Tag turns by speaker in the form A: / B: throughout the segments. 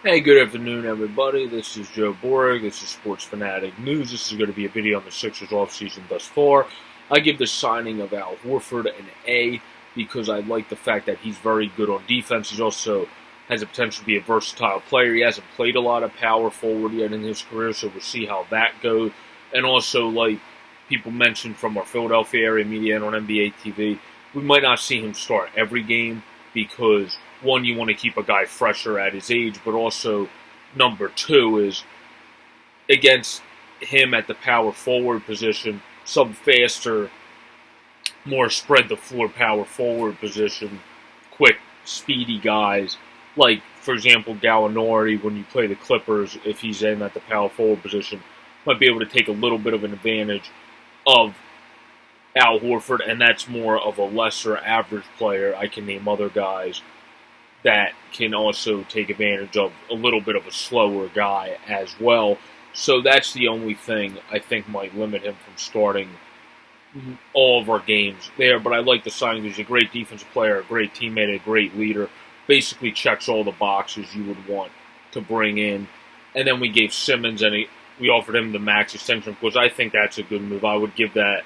A: Hey, good afternoon, everybody. This is Joe Borg. This is Sports Fanatic News. This is going to be a video on the Sixers offseason thus far. I give the signing of Al Horford an A because I like the fact that he's very good on defense. He also has the potential to be a versatile player. He hasn't played a lot of power forward yet in his career, so we'll see how that goes. And also, like people mentioned from our Philadelphia area media and on NBA TV, we might not see him start every game because, one, you want to keep a guy fresher at his age, but also, number two is, against him at the power forward position, some faster, more spread the floor power forward position, quick, speedy guys, like, for example, Gallinari, when you play the Clippers, if he's in at the power forward position, might be able to take a little bit of an advantage of Al Horford, and that's more of a lesser average player. I can name other guys that can also take advantage of a little bit of a slower guy as well. So that's the only thing I think might limit him from starting all of our games there. But I like the signing. He's a great defensive player, a great teammate, a great leader. Basically checks all the boxes you would want to bring in. And then we gave Simmons, and we offered him the max extension, because I think that's a good move. I would give that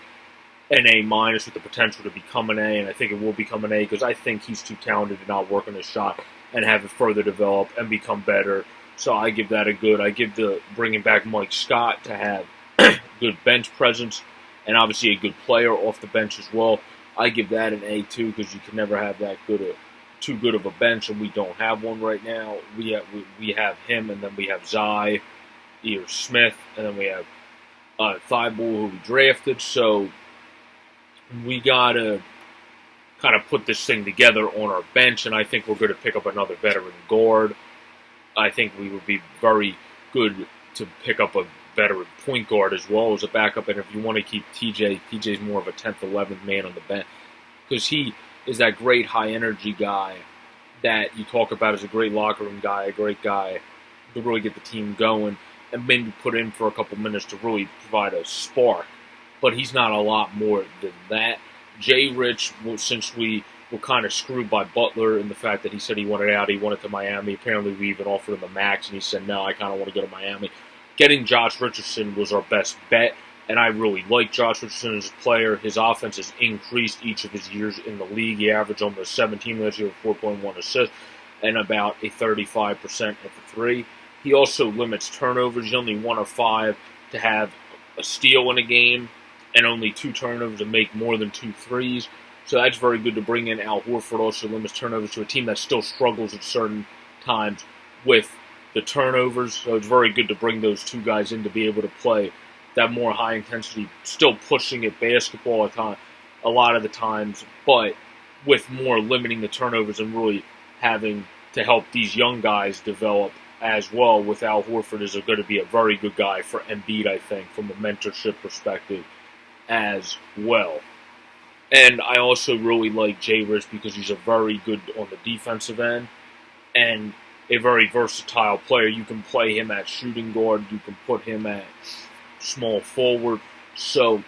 A: an A- with the potential to become an A, and I think it will become an A because I think he's too talented to not work on his shot and have it further develop and become better. So I give that a good. I give the bringing back Mike Scott to have good bench presence and obviously a good player off the bench as well. I give that an A too because you can never have that too good of a bench, and we don't have one right now. We have him, and then we have Zai, either Smith, and then we have Thibault, who we drafted. So we got to kind of put this thing together on our bench, and I think we're going to pick up another veteran guard. I think we would be very good to pick up a veteran point guard as well as a backup, and if you want to keep TJ's more of a 10th, 11th man on the bench, because he is that great high-energy guy that you talk about as a great locker room guy, a great guy to really get the team going, and maybe put in for a couple minutes to really provide a spark. But he's not a lot more than that. Jay Rich, since we were kind of screwed by Butler in the fact that he said he wanted out, he wanted to Miami. Apparently we even offered him a max, and he said, no, I kind of want to go to Miami. Getting Josh Richardson was our best bet, and I really like Josh Richardson as a player. His offense has increased each of his years in the league. He averaged almost 17 last year with 4.1 assists and about a 35% at the three. He also limits turnovers. He's only 1 of 5 to have a steal in a game, and only 2 turnovers to make more than 2 threes. So that's very good to bring in. Al Horford also limits turnovers to a team that still struggles at certain times with the turnovers. So it's very good to bring those 2 guys in to be able to play that more high intensity, still pushing at basketball a lot of the times, but with more limiting the turnovers and really having to help these young guys develop as well. With Al Horford is going to be a very good guy for Embiid, I think, from a mentorship perspective as well. And I also really like Jay Rich because he's a very good on the defensive end and a very versatile player. You can play him at shooting guard, you can put him at small forward. So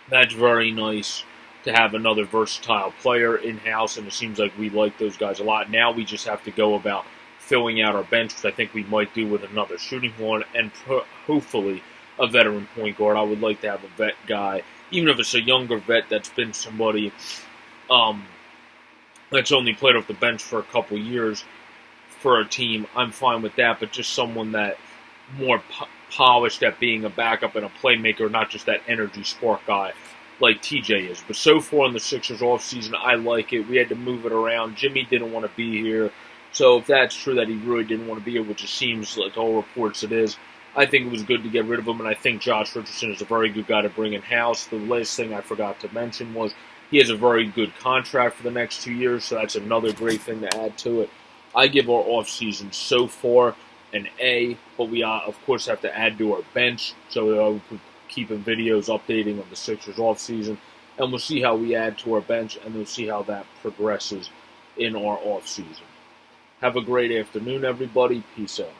A: that's very nice to have another versatile player in-house, and it seems like we like those guys a lot. Now we just have to go about filling out our bench, which I think we might do with another shooting guard and hopefully a veteran point guard. I would like to have a vet guy, even if it's a younger vet that's been somebody that's only played off the bench for a couple years for a team. I'm fine with that, but just someone that more polished at being a backup and a playmaker, not just that energy spark guy like TJ is. But so far in the Sixers offseason, I like it. We had to move it around. Jimmy didn't want to be here. So if that's true that he really didn't want to be here, which it seems like all reports it is, I think it was good to get rid of him, and I think Josh Richardson is a very good guy to bring in-house. The last thing I forgot to mention was he has a very good contract for the next 2 years, so that's another great thing to add to it. I give our offseason so far an A, but we, of course, have to add to our bench, so we'll keep videos updating on the Sixers offseason, and we'll see how we add to our bench, and we'll see how that progresses in our offseason. Have a great afternoon, everybody. Peace out.